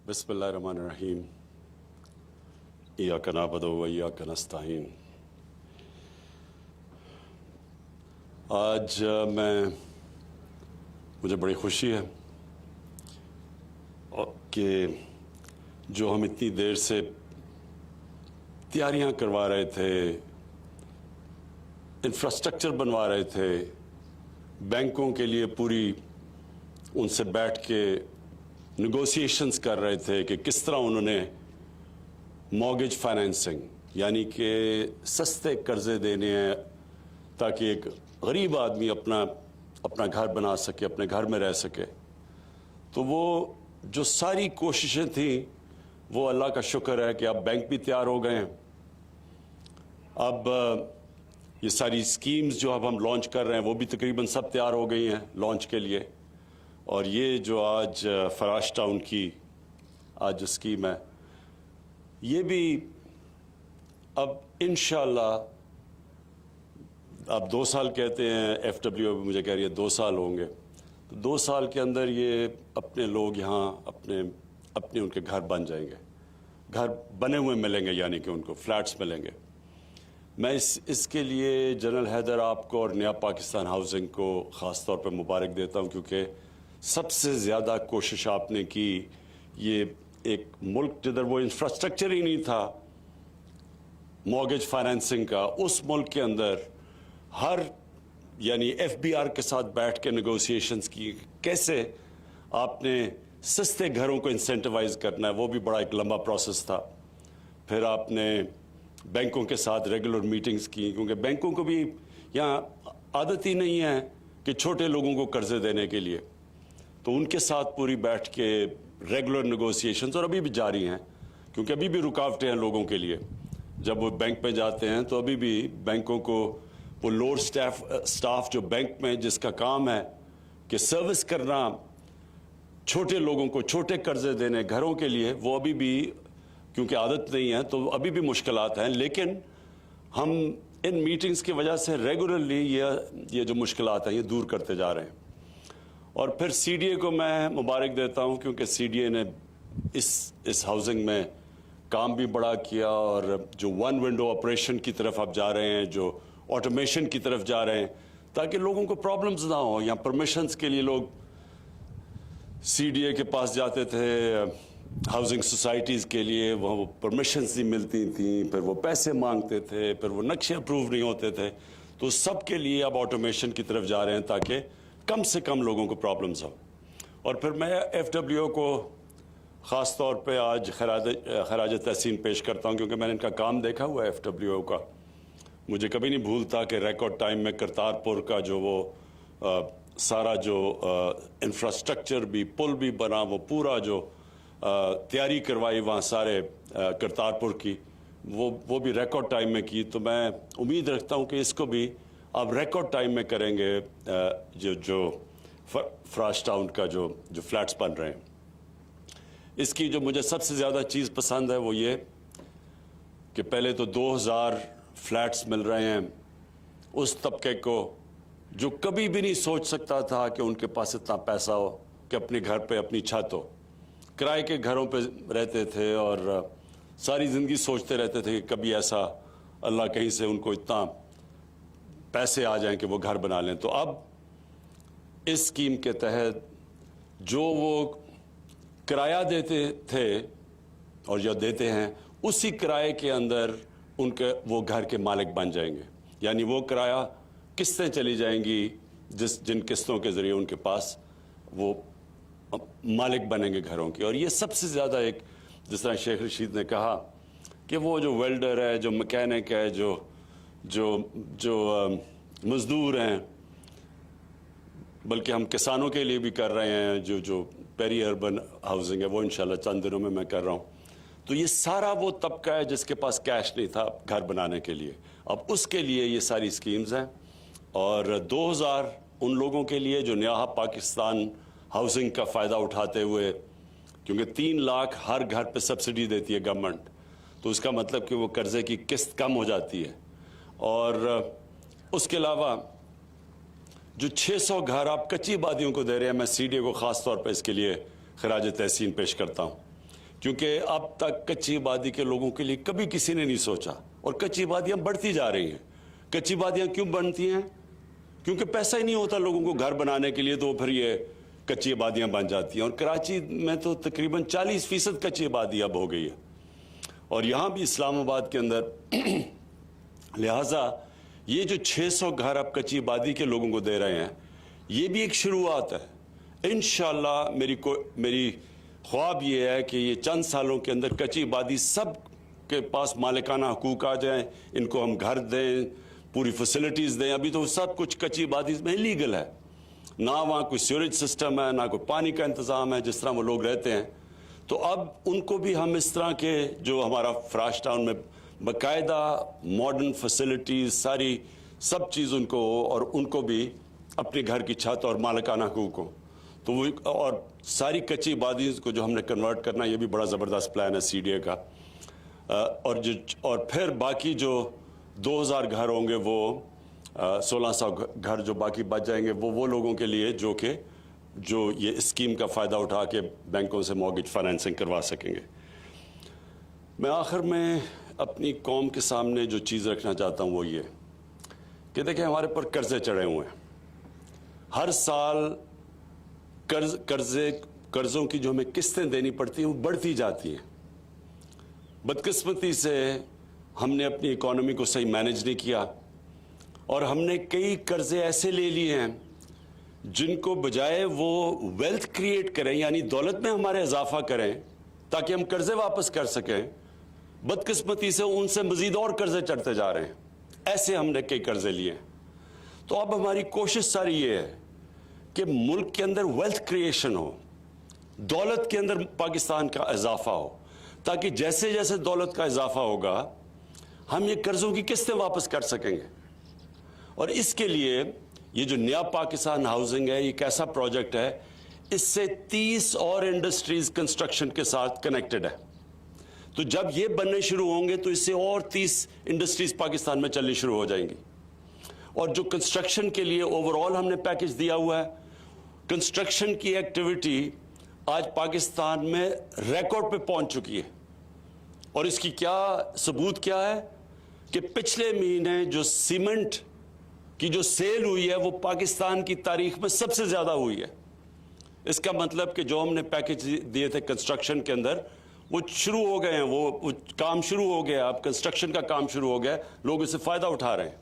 बिस्मिल्लाहिर्रहमानिर्रहीम। इय्याका नअबुदु व इय्याका नस्तईन। आज मुझे बड़ी खुशी है कि जो हम इतनी देर से तैयारियां करवा रहे थे, इंफ्रास्ट्रक्चर बनवा रहे थे, बैंकों के लिए पूरी उनसे बैठ के नेगोशिएशंस कर रहे थे कि किस तरह उन्होंने मॉर्गेज फाइनेंसिंग यानी कि सस्ते कर्जे देने हैं ताकि एक गरीब आदमी अपना घर बना सके, अपने घर में रह सके। तो वो जो सारी कोशिशें थी वो अल्लाह का शुक्र है कि अब बैंक भी तैयार हो गए हैं। अब ये सारी स्कीम्स जो अब हम लॉन्च कर रहे हैं वो भी तकरीबन सब तैयार हो गई हैं लॉन्च के लिए। और ये जो आज फराश टाउन की आज जो स्कीम है ये भी अब इंशाल्लाह, अब 2 साल कहते हैं, FWO भी मुझे कह रही है 2 साल होंगे, तो 2 साल के अंदर ये अपने लोग यहाँ अपने उनके घर बन जाएंगे, घर बने हुए मिलेंगे, यानी कि उनको फ्लैट्स मिलेंगे। मैं इसके लिए जनरल हैदर आपको और नया पाकिस्तान हाउसिंग को ख़ास तौर पर मुबारक देता हूँ, क्योंकि सबसे ज़्यादा कोशिश आपने की। ये एक मुल्क जिधर वो इंफ्रास्ट्रक्चर ही नहीं था मॉर्गेज फाइनेंसिंग का, उस मुल्क के अंदर हर यानी FBR के साथ बैठ के नेगोशिएशंस की, कैसे आपने सस्ते घरों को इंसेंटिवाइज करना है, वो भी बड़ा एक लंबा प्रोसेस था। फिर आपने बैंकों के साथ रेगुलर मीटिंग्स की, क्योंकि बैंकों को भी यहाँ आदत ही नहीं है कि छोटे लोगों को कर्जे देने के लिए, तो उनके साथ पूरी बैठ के रेगुलर नेगोशिएशंस और अभी भी जारी हैं, क्योंकि अभी भी रुकावटें हैं लोगों के लिए। जब वो बैंक में जाते हैं तो अभी भी बैंकों को वो लोअर स्टाफ जो बैंक में जिसका काम है कि सर्विस करना छोटे लोगों को, छोटे कर्जे देने घरों के लिए, वो अभी भी क्योंकि आदत नहीं है तो अभी भी मुश्किलात हैं। लेकिन हम इन मीटिंग्स की वजह से रेगुलरली ये जो मुश्किलात हैं ये दूर करते जा रहे हैं। और फिर CDA को मैं मुबारक देता हूं, क्योंकि CDA ने इस हाउसिंग में काम भी बड़ा किया, और जो 1 विंडो ऑपरेशन की तरफ आप जा रहे हैं, जो ऑटोमेशन की तरफ जा रहे हैं, ताकि लोगों को प्रॉब्लम्स ना हो। यहाँ परमिशंस के लिए लोग CDA के पास जाते थे, हाउसिंग सोसाइटीज़ के लिए, वहाँ वो परमिशंस नहीं मिलती थी, फिर वो पैसे मांगते थे, फिर वो नक्शे अप्रूव नहीं होते थे। तो सब के लिए अब ऑटोमेशन की तरफ जा रहे हैं ताकि कम से कम लोगों को प्रॉब्लम्स हो। और फिर मैं FWO को ख़ास तौर पे आज खराज तहसीन पेश करता हूँ, क्योंकि मैंने इनका काम देखा हुआ है FWO का। मुझे कभी नहीं भूलता कि रिकॉर्ड टाइम में करतारपुर का जो वो सारा जो इंफ्रास्ट्रक्चर भी, पुल भी बना, वो पूरा जो तैयारी करवाई वहाँ सारे करतारपुर की, वो भी रिकॉर्ड टाइम में की। तो मैं उम्मीद रखता हूँ कि इसको भी अब रिकॉर्ड टाइम में करेंगे। जो फराश टाउन का जो फ्लैट्स बन रहे हैं, इसकी जो मुझे सबसे ज़्यादा चीज़ पसंद है वो ये कि पहले तो 2000 फ्लैट्स मिल रहे हैं उस तबके को जो कभी भी नहीं सोच सकता था कि उनके पास इतना पैसा हो कि अपने घर पे अपनी छत हो। किराए के घरों पे रहते थे और सारी ज़िंदगी सोचते रहते थे कि कभी ऐसा अल्लाह कहीं से उनको इतना पैसे आ जाएं कि वो घर बना लें। तो अब इस स्कीम के तहत जो वो किराया देते थे और जो देते हैं, उसी किराए के अंदर उनके वो घर के मालिक बन जाएंगे। यानी वो किराया किस्तें चली जाएंगी, जिन किस्तों के ज़रिए उनके पास वो मालिक बनेंगे घरों की। और ये सबसे ज़्यादा एक, जिस तरह शेख रशीद ने कहा कि वो जो वेल्डर है, जो मैकेनिक है, जो मज़दूर हैं, बल्कि हम किसानों के लिए भी कर रहे हैं, जो पेरी अर्बन हाउसिंग है वो इंशाल्लाह चंद दिनों में मैं कर रहा हूँ। तो ये सारा वो तबका है जिसके पास कैश नहीं था घर बनाने के लिए, अब उसके लिए ये सारी स्कीम्स हैं। और 2000 उन लोगों के लिए जो नया पाकिस्तान हाउसिंग का फ़ायदा उठाते हुए, क्योंकि 3 लाख हर घर पे सब्सिडी देती है गवर्नमेंट, तो उसका मतलब कि वो कर्ज़े की किस्त कम हो जाती है। और उसके अलावा जो 600 घर आप कच्ची आबादियों को दे रहे हैं, मैं CDA को ख़ास तौर पर इसके लिए खराज तहसीन पेश करता हूँ। کیونکہ اب تک کچی آبادی کے لوگوں کے لیے کبھی کسی نے نہیں سوچا، اور کچی آبادیاں بڑھتی جا رہی ہیں۔ کچی آبادیاں کیوں بنتی ہیں؟ کیونکہ پیسہ ہی نہیں ہوتا لوگوں کو گھر بنانے کے لیے، تو پھر یہ کچی آبادیاں بن جاتی ہیں، اور کراچی میں تو تقریباً 40% کچی آبادی اب ہو گئی ہے، اور یہاں بھی اسلام آباد کے اندر لہٰذا یہ جو 600 گھر اب کچی آبادی کے لوگوں کو دے رہے ہیں، یہ بھی ایک شروعات ہے۔ انشاءاللہ میری خواب یہ ہے کہ یہ چند سالوں کے اندر کچی آبادی سب کے پاس مالکانہ حقوق آ جائیں، ان کو ہم گھر دیں، پوری فیسلٹیز دیں۔ ابھی تو سب کچھ کچی آبادی میں لیگل ہے، نہ وہاں کوئی سیوریج سسٹم ہے، نہ کوئی پانی کا انتظام ہے جس طرح وہ لوگ رہتے ہیں۔ تو اب ان کو بھی ہم اس طرح کے جو ہمارا فراش ٹاؤن میں باقاعدہ ماڈرن فیسلٹیز ساری سب چیز ان کو ہو، اور ان کو بھی اپنے گھر کی چھت اور مالکانہ حقوق ہو، تو وہ اور ساری کچی آبادی کو جو ہم نے کنورٹ کرنا، یہ بھی بڑا زبردست پلان ہے سی ڈی اے کا۔ اور پھر باقی جو 2000 گھر ہوں گے، وہ 1600 گھر جو باقی بچ جائیں گے، وہ لوگوں کے لیے جو یہ اسکیم کا فائدہ اٹھا کے بینکوں سے مارگیج فائنینسنگ کروا سکیں گے۔ میں آخر میں اپنی قوم کے سامنے جو چیز رکھنا چاہتا ہوں وہ یہ کہ دیکھیں، ہمارے پر قرضے چڑھے ہوئے ہیں، ہر سال قرضوں کی جو ہمیں قسطیں دینی پڑتی ہیں وہ بڑھتی جاتی ہیں۔ بدقسمتی سے ہم نے اپنی اکانومی کو صحیح مینیج نہیں کیا، اور ہم نے کئی قرضے ایسے لے لیے ہیں جن کو بجائے وہ ویلتھ کریٹ کریں، یعنی دولت میں ہمارے اضافہ کریں تاکہ ہم قرضے واپس کر سکیں، بدقسمتی سے ان سے مزید اور قرضے چڑھتے جا رہے ہیں۔ ایسے ہم نے کئی قرضے لیے ہیں۔ تو اب ہماری کوشش ساری یہ ہے کہ ملک کے اندر ویلتھ کریشن ہو، دولت کے اندر پاکستان کا اضافہ ہو، تاکہ جیسے جیسے دولت کا اضافہ ہوگا ہم یہ قرضوں کی قسطیں واپس کر سکیں گے۔ اور اس کے لیے یہ جو نیا پاکستان ہاؤسنگ ہے، یہ ایک ایسا پروجیکٹ ہے، اس سے 30 اور انڈسٹریز کنسٹرکشن کے ساتھ کنیکٹڈ ہے۔ تو جب یہ بننے شروع ہوں گے تو اس سے اور 30 انڈسٹریز پاکستان میں چلنی شروع ہو جائیں گی۔ اور جو کنسٹرکشن کے لیے اوور آل ہم نے پیکج دیا ہوا ہے، کنسٹرکشن کی ایکٹیویٹی آج پاکستان میں ریکارڈ پہ پہنچ چکی ہے، اور اس کی کیا ثبوت کیا ہے کہ پچھلے مہینے جو سیمنٹ کی جو سیل ہوئی ہے وہ پاکستان کی تاریخ میں سب سے زیادہ ہوئی ہے۔ اس کا مطلب کہ جو ہم نے پیکج دیے تھے کنسٹرکشن کے اندر وہ شروع ہو گئے ہیں، وہ کام شروع ہو گیا، اب کنسٹرکشن کا کام شروع ہو گیا، لوگ اس سے فائدہ اٹھا رہے ہیں۔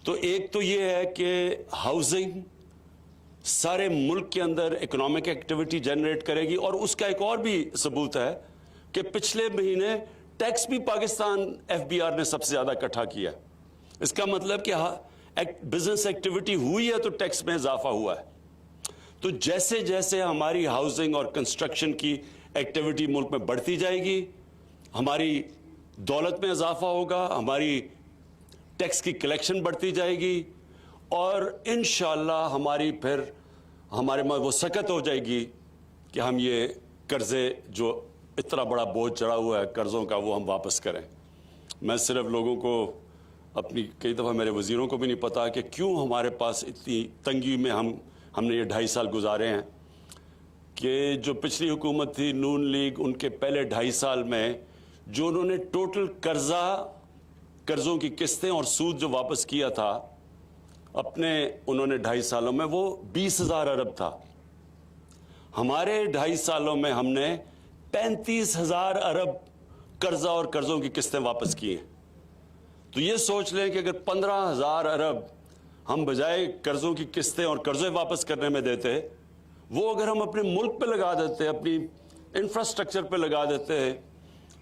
تو ایک تو یہ ہے کہ ہاؤسنگ سارے ملک کے اندر اکنامک ایکٹیویٹی جنریٹ کرے گی، اور اس کا ایک اور بھی ثبوت ہے کہ پچھلے مہینے ٹیکس بھی پاکستان ایف بی آر نے سب سے زیادہ اکٹھا کیا ہے۔ اس کا مطلب کہ بزنس ایکٹیویٹی ہوئی ہے تو ٹیکس میں اضافہ ہوا ہے۔ تو جیسے جیسے ہماری ہاؤسنگ اور کنسٹرکشن کی ایکٹیویٹی ملک میں بڑھتی جائے گی، ہماری دولت میں اضافہ ہوگا، ہماری ٹیکس کی کلیکشن بڑھتی جائے گی، اور انشاءاللہ ہمارے میں وہ سکت ہو جائے گی کہ ہم یہ قرضے جو اتنا بڑا بوجھ چڑھا ہوا ہے قرضوں کا، وہ ہم واپس کریں۔ میں صرف لوگوں کو اپنی کئی دفعہ میرے وزیروں کو بھی نہیں پتا کہ کیوں ہمارے پاس اتنی تنگی میں ہم نے یہ 2.5 سال گزارے ہیں، کہ جو پچھلی حکومت تھی نون لیگ، ان کے پہلے 2.5 سال میں جو انہوں نے ٹوٹل قرضوں کی قسطیں اور سود جو واپس کیا تھا انہوں نے 2.5 سالوں میں، وہ 20,000 ارب تھا۔ ہمارے 2.5 سالوں میں ہم نے 35,000 ارب قرضہ اور قرضوں کی قسطیں واپس کی ہیں۔ تو یہ سوچ لیں کہ اگر 15,000 ارب ہم بجائے قرضوں کی قسطیں اور قرضے واپس کرنے میں دیتے، وہ اگر ہم اپنے ملک پہ لگا دیتے، اپنی انفراسٹرکچر پہ لگا دیتے،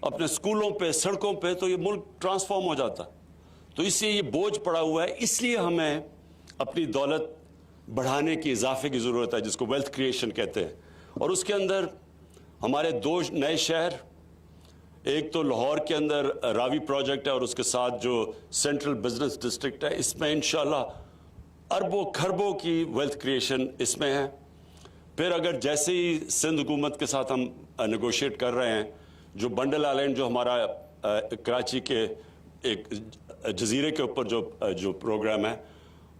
اپنے سکولوں پہ، سڑکوں پہ، تو یہ ملک ٹرانسفارم ہو جاتا۔ تو اس لیے یہ بوجھ پڑا ہوا ہے، اس لیے ہمیں اپنی دولت بڑھانے کی، اضافے کی ضرورت ہے، جس کو ویلتھ کریشن کہتے ہیں۔ اور اس کے اندر ہمارے 2 نئے شہر، ایک تو لاہور کے اندر راوی پروجیکٹ ہے، اور اس کے ساتھ جو سینٹرل بزنس ڈسٹرکٹ ہے، اس میں انشاءاللہ اربوں کھربوں کی ویلتھ کریشن اس میں ہے۔ پھر اگر جیسے ہی سندھ حکومت کے ساتھ ہم نیگوشیٹ کر رہے ہیں، جو بنڈل آئلینڈ جو ہمارا کراچی کے ایک جزیرے کے اوپر جو پروگرام ہے،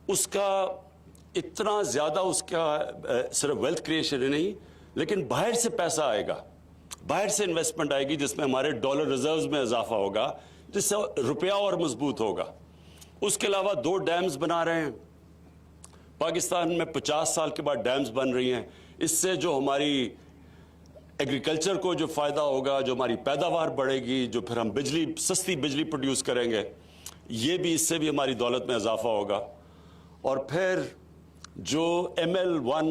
اس کا اتنا زیادہ اس کا صرف ویلتھ کریشن ہی نہیں، لیکن باہر سے پیسہ آئے گا، बाहर से इन्वेस्टमेंट आएगी जिसमें हमारे डॉलर रिजर्व्स में इजाफा होगा, जिससे रुपया और मजबूत होगा। उसके अलावा 2 डैम्स बना रहे हैं पाकिस्तान में, 50 साल के बाद डैम्स बन रही हैं। इससे जो हमारी एग्रीकल्चर को जो फ़ायदा होगा, जो हमारी पैदावार बढ़ेगी, जो फिर हम बिजली, सस्ती बिजली प्रोड्यूस करेंगे, ये भी, इससे भी हमारी दौलत में इजाफा होगा। और फिर जो ML1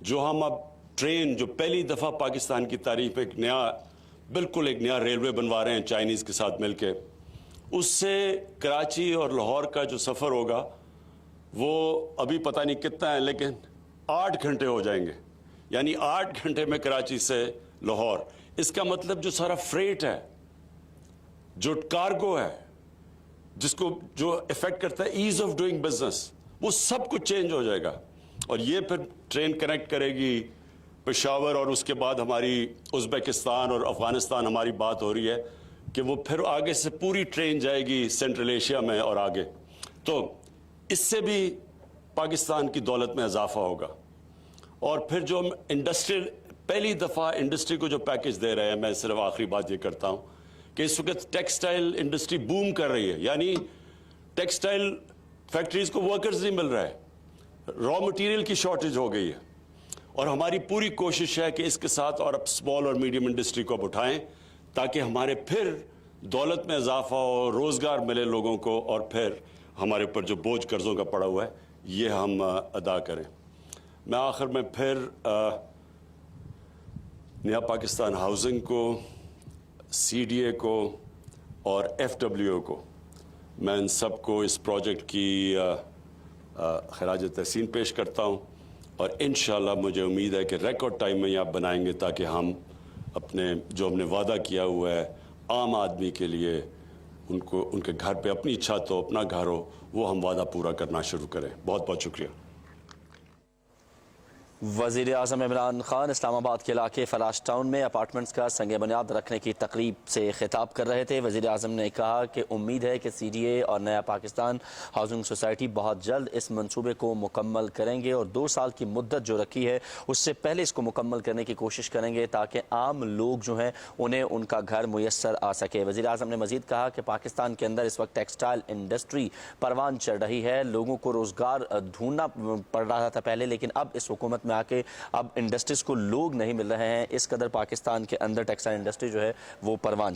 जो हम अब ट्रेन, जो पहली दफ़ा पाकिस्तान की तारीख में बिल्कुल एक नया रेलवे बनवा रहे हैं चाइनीज़ के साथ मिलके, उससे कराची और लाहौर का जो सफ़र होगा वो अभी पता नहीं कितना है, लेकिन 8 घंटे हो जाएंगे। यानी 8 घंटे में कराची से लाहौर। इसका मतलब जो सारा फ्रेट है, जो कार्गो है, जिसको जो इफेक्ट करता है ईज ऑफ डूइंग बिजनेस, वो सब कुछ चेंज हो जाएगा। और ये फिर ट्रेन कनेक्ट करेगी पेशावर, और उसके बाद हमारी उज़्बेकिस्तान और अफगानिस्तान, हमारी बात हो रही है कि वो फिर आगे से पूरी ट्रेन जाएगी सेंट्रल एशिया में और आगे। तो इससे भी पाकिस्तान की दौलत में इजाफा होगा। और फिर जो हम इंडस्ट्रियल, पहली दफ़ा इंडस्ट्री को जो पैकेज दे रहे हैं, मैं सिर्फ आखिरी बात ये करता हूँ कि इस वक्त टेक्सटाइल इंडस्ट्री बूम कर रही है। यानी टेक्सटाइल फैक्ट्रीज को वर्कर्स नहीं मिल रहा है, रॉ मटेरियल की शॉर्टेज हो गई है। और हमारी पूरी कोशिश है कि इसके साथ और अब स्मॉल और मीडियम इंडस्ट्री को अब उठाएं, ताकि हमारे फिर दौलत में इजाफा हो, रोज़गार मिले लोगों को, और फिर हमारे ऊपर जो बोझ कर्ज़ों का पड़ा हुआ है ये हम अदा करें। मैं आखिर में फिर नया पाकिस्तान हाउसिंग को, CDA को और FWO को, मैं इन सब को इस प्रोजेक्ट की खराज तहसीन पेश करता हूँ। और इंशाअल्लाह मुझे उम्मीद है कि रिकॉर्ड टाइम में ये आप बनाएंगे, ताकि हम अपने जो हमने वादा किया हुआ है आम आदमी के लिए, उनको उनके घर पे अपनी छत हो, अपना घर हो, वो हम वादा पूरा करना शुरू करें। बहुत बहुत शुक्रिया। वज़ीर आज़म इमरान खान इस्लामाबाद के इलाके फलाश टाउन में अपार्टमेंट्स का संग बुनियाद रखने की तकरीब से खिताब कर रहे थे। वज़ीर आज़म ने कहा कि उम्मीद है कि CDA और नया पाकिस्तान हाउसिंग सोसाइटी बहुत जल्द इस मंसूबे को मुकम्मल करेंगे और 2 साल की मुद्दत जो रखी है उससे पहले इसको मुकम्मल करने की कोशिश करेंगे, ताकि आम लोग जो हैं उन्हें उनका घर मुयस्सर आ सके। वज़ीर आज़म ने मज़ीद कहा कि पाकिस्तान के अंदर इस वक्त टेक्सटाइल इंडस्ट्री परवान चढ़ रही है। लोगों को रोज़गार ढूंढना पड़ रहा था पहले, लेकिन अब इस हुकूमत में आके अब इंडस्ट्रीज को लोग नहीं मिल रहे हैं। इस कदर पाकिस्तान के अंदर टेक्सटाइल इंडस्ट्री जो है वो परवान